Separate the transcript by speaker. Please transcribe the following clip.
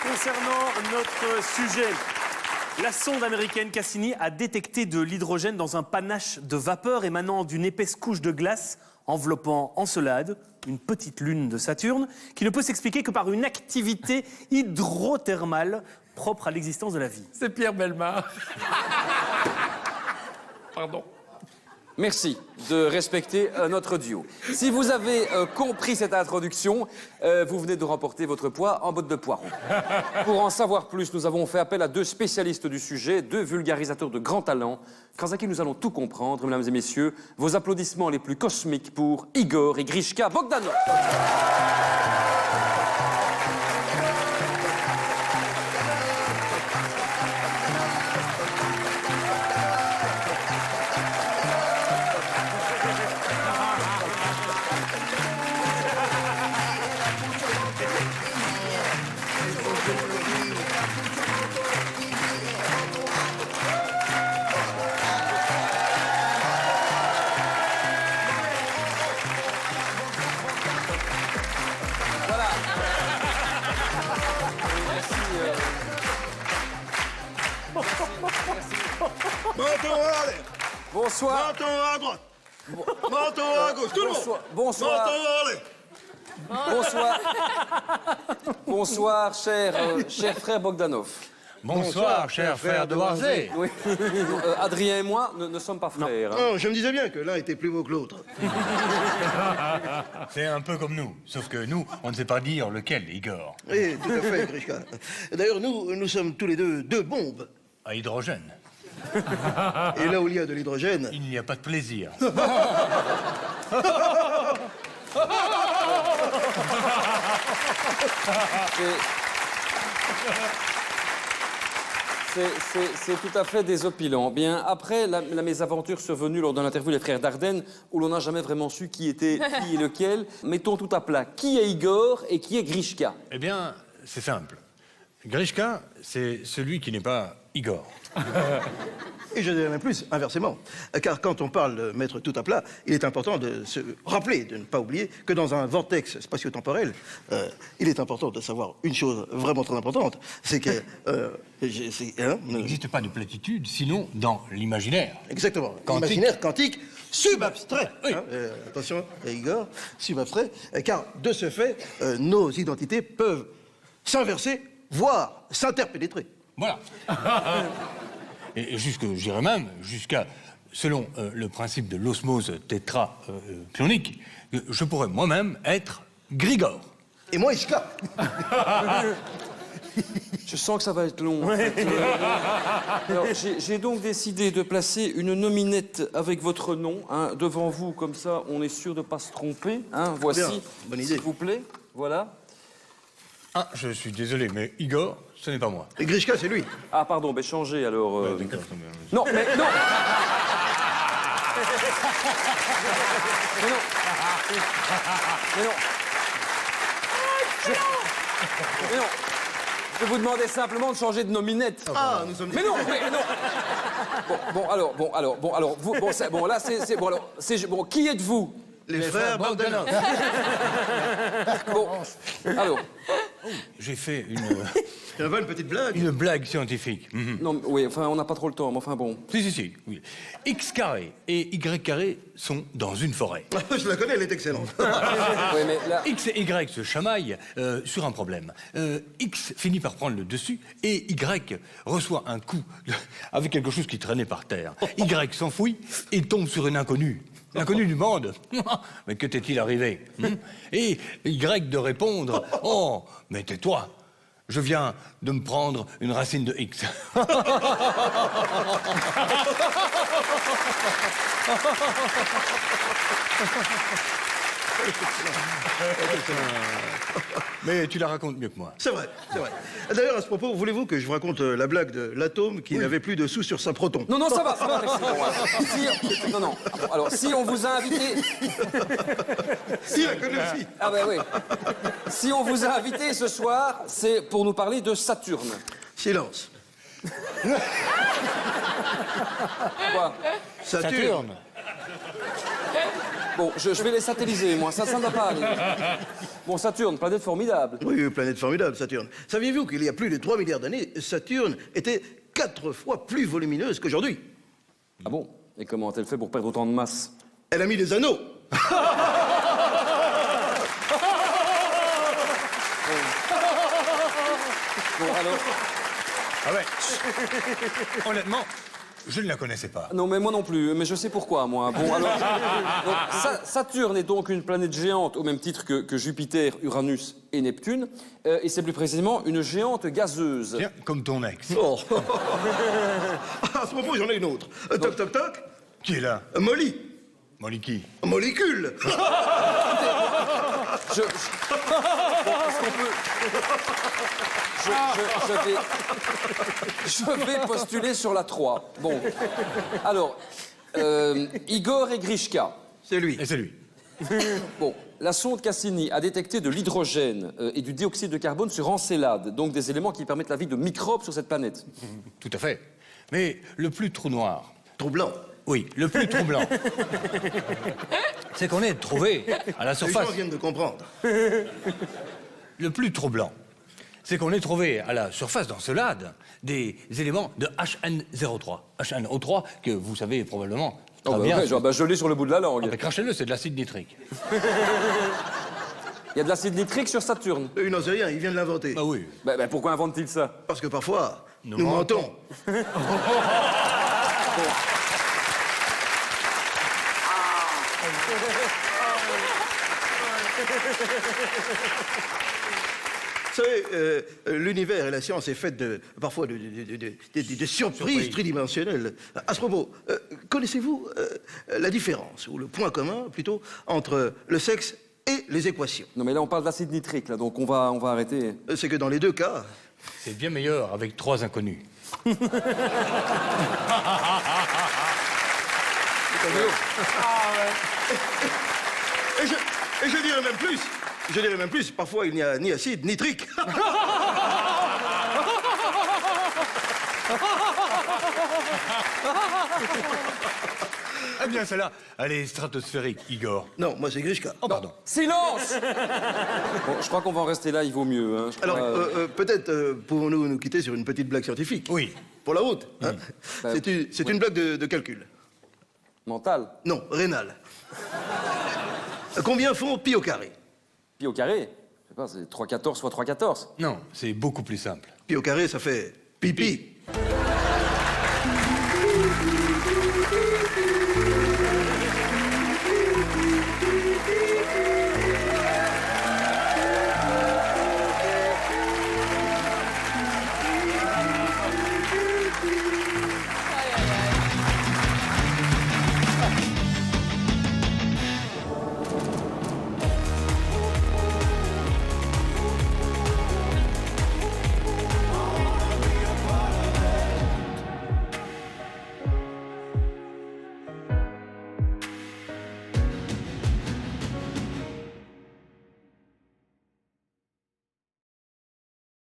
Speaker 1: Concernant notre sujet, la sonde américaine Cassini a détecté de l'hydrogène dans un panache de vapeur émanant d'une épaisse couche de glace enveloppant Encelade, une petite lune de Saturne, qui ne peut s'expliquer que par une activité hydrothermale propre à l'existence de la vie.
Speaker 2: C'est Pierre Bellemare. Pardon.
Speaker 3: Merci de respecter notre duo. Si vous avez compris cette introduction, vous venez de remporter votre poids en botte de poireaux. Pour en savoir plus, nous avons fait appel à deux spécialistes du sujet, deux vulgarisateurs de grand talent, grâce à qui nous allons tout comprendre, mesdames et messieurs. Vos applaudissements les plus cosmiques pour Igor et Grishka Bogdanov.
Speaker 4: Menton, allez.
Speaker 3: Bonsoir.
Speaker 4: Menton à droite. Menton à gauche. Tout le monde.
Speaker 3: Bonsoir.
Speaker 4: Menton, allez.
Speaker 3: Bonsoir. Bonsoir, cher frère Bogdanov.
Speaker 5: Bonsoir, cher frère de Warzé.
Speaker 3: Oui. Adrien et moi ne sommes pas frères.
Speaker 4: Non, je me disais bien que l'un était plus beau que l'autre.
Speaker 5: C'est un peu comme nous, sauf que nous, on ne sait pas dire lequel, Igor.
Speaker 4: Oui, tout à fait, Grishka. D'ailleurs, nous sommes tous les deux bombes.
Speaker 5: À hydrogène.
Speaker 4: Et là où il y a de l'hydrogène...
Speaker 5: Il n'y a pas de plaisir.
Speaker 3: C'est tout à fait désopilant. Bien, après la mésaventure survenue lors de l'interview des frères Dardenne, où l'on n'a jamais vraiment su qui était qui et lequel, mettons tout à plat. Qui est Igor et qui est Grishka?
Speaker 5: Eh bien, c'est simple. Grishka, c'est celui qui n'est pas Igor.
Speaker 4: Et je dirais même plus, inversement. Car quand on parle de mettre tout à plat, il est important de se rappeler, de ne pas oublier que dans un vortex spatio-temporel, il est important de savoir une chose vraiment très importante, c'est que...
Speaker 5: Il n'existe pas de platitude, sinon dans l'imaginaire.
Speaker 4: Exactement.
Speaker 5: Quantique.
Speaker 4: Imaginaire, quantique, subabstrait.
Speaker 5: Oui.
Speaker 4: Attention, Igor, subabstrait. Car de ce fait, nos identités peuvent s'inverser, voire s'interpénétrer.
Speaker 5: Voilà. Et je dirais même, jusqu'à, selon le principe de l'osmose tétra-pionique, je pourrais moi-même être Grigor.
Speaker 4: Et moi, Ishka.
Speaker 3: Je sens que ça va être long. En fait. Alors, j'ai donc décidé de placer une nominette avec votre nom devant vous, comme ça on est sûr de ne pas se tromper. Voici,
Speaker 4: Bien, bonne idée.
Speaker 3: s'il vous plaît. Voilà.
Speaker 5: Ah, je suis désolé, mais Igor, ce n'est pas moi.
Speaker 4: Et Grishka, c'est lui.
Speaker 3: Ah, pardon, ben changez alors.
Speaker 5: D'accord.
Speaker 3: Non, mais non. Mais non. Mais non. Mais non. Je vous demandais simplement de changer de nominette.
Speaker 4: Ah, nous sommes...
Speaker 3: Mais non, mais non. Bon, là, bon, qui êtes-vous?
Speaker 4: Les frères Bogdanov.
Speaker 3: Bon, alors,
Speaker 5: J'ai fait
Speaker 4: Tu veux une petite blague?
Speaker 5: une blague scientifique.
Speaker 3: non, oui, enfin, on n'a pas trop le temps, mais enfin bon.
Speaker 5: Si, oui. X carré et Y carré sont dans une forêt.
Speaker 4: Je la connais, elle est excellente.
Speaker 3: Oui, mais là,
Speaker 5: X et Y se chamaillent sur un problème. X finit par prendre le dessus et Y reçoit un coup avec quelque chose qui traînait par terre. Y s'enfuit et tombe sur une inconnue. L'inconnu du monde. Mais que t'est-il arrivé? Et Y de répondre: oh, mais tais-toi, je viens de me prendre une racine de X. Mais tu la racontes mieux que moi.
Speaker 4: C'est vrai, c'est vrai. D'ailleurs, à ce propos, voulez-vous que je vous raconte la blague de l'atome qui n'avait plus de sous sur sa proton?
Speaker 3: non, ça va, merci. Bon, non. Alors, si on vous a invité...
Speaker 4: Si, la connais aussi.
Speaker 3: Ah ben oui. Si on vous a invité ce soir, c'est pour nous parler de Saturne.
Speaker 4: Silence.
Speaker 3: Quoi?
Speaker 4: Saturne.
Speaker 3: Bon, je vais les satelliser, moi, ça ne va pas aller. Bon, Saturne, planète formidable.
Speaker 4: Oui, planète formidable, Saturne. Saviez-vous qu'il y a plus de 3 milliards d'années, Saturne était 4 fois plus volumineuse qu'aujourd'hui?
Speaker 3: Ah bon? Et comment a-t-elle fait pour perdre autant de masse?
Speaker 4: Elle a mis des anneaux.
Speaker 3: Bon, alors...
Speaker 5: Ah ouais. Honnêtement, je ne la connaissais pas.
Speaker 3: Non, mais moi non plus, mais je sais pourquoi, moi. Bon, alors... donc, Saturne est donc une planète géante au même titre que Jupiter, Uranus et Neptune. Et c'est plus précisément une géante gazeuse.
Speaker 5: Tiens, comme ton ex.
Speaker 4: Oh. À ce propos, j'en ai une autre. Toc, toc, toc.
Speaker 5: Qui est là?
Speaker 4: Molly.
Speaker 5: Molly qui?
Speaker 4: Molécule.
Speaker 3: Bon, est-ce qu'on peut... Je vais postuler sur la 3. Bon. Alors, Igor et Grishka.
Speaker 4: C'est lui.
Speaker 5: Et c'est lui.
Speaker 3: Bon, la sonde Cassini a détecté de l'hydrogène et du dioxyde de carbone sur Encelade, donc des éléments qui permettent la vie de microbes sur cette planète.
Speaker 5: Tout à fait. Mais le plus trou noir,
Speaker 4: Troublant.
Speaker 5: oui, le plus troublant, c'est qu'on ait trouvé à la
Speaker 4: Les
Speaker 5: surface.
Speaker 4: gens viennent de comprendre.
Speaker 5: Le plus troublant, c'est qu'on ait trouvé à la surface d'Encelade des éléments de HN03. HNO3, que vous savez probablement très bien.
Speaker 3: Ouais, je l'ai sur le bout de la langue.
Speaker 5: Ah, mais crachez-le, c'est de l'acide nitrique.
Speaker 3: Il y a de l'acide nitrique sur Saturne.
Speaker 4: Il n'en sait rien, il vient de l'inventer.
Speaker 5: Ah oui.
Speaker 3: Ben, pourquoi invente-t-il ça?
Speaker 4: Parce que parfois,
Speaker 5: Nous
Speaker 4: nous mentons. Vous savez, l'univers et la science est faite parfois de surprises tridimensionnelles. À ce propos, connaissez-vous la différence, ou le point commun, plutôt, entre le sexe et les équations?
Speaker 3: Non, mais là, on parle d'acide nitrique, là, donc on va arrêter.
Speaker 4: C'est que dans les deux cas,
Speaker 5: C'est bien meilleur avec 3 inconnus.
Speaker 4: et je dirais même plus. Je dirais même plus, parfois il n'y a ni acide ni trique.
Speaker 5: Eh bien, celle-là, elle est stratosphérique, Igor.
Speaker 4: Non, moi c'est Grishka.
Speaker 5: Oh, pardon.
Speaker 3: Silence! Bon, je crois qu'on va en rester là, il vaut mieux. Hein. Je crois,
Speaker 4: Alors, peut-être pouvons-nous nous quitter sur une petite blague scientifique?
Speaker 5: Oui.
Speaker 4: Pour la route, hein? C'est une blague de calcul.
Speaker 3: mental.
Speaker 4: Non, rénal. Combien font pi au carré?
Speaker 3: Pi au carré? Je sais pas, c'est 3,14 fois 3,14.
Speaker 5: Non, c'est beaucoup plus simple.
Speaker 4: Pi au carré, ça fait pipi.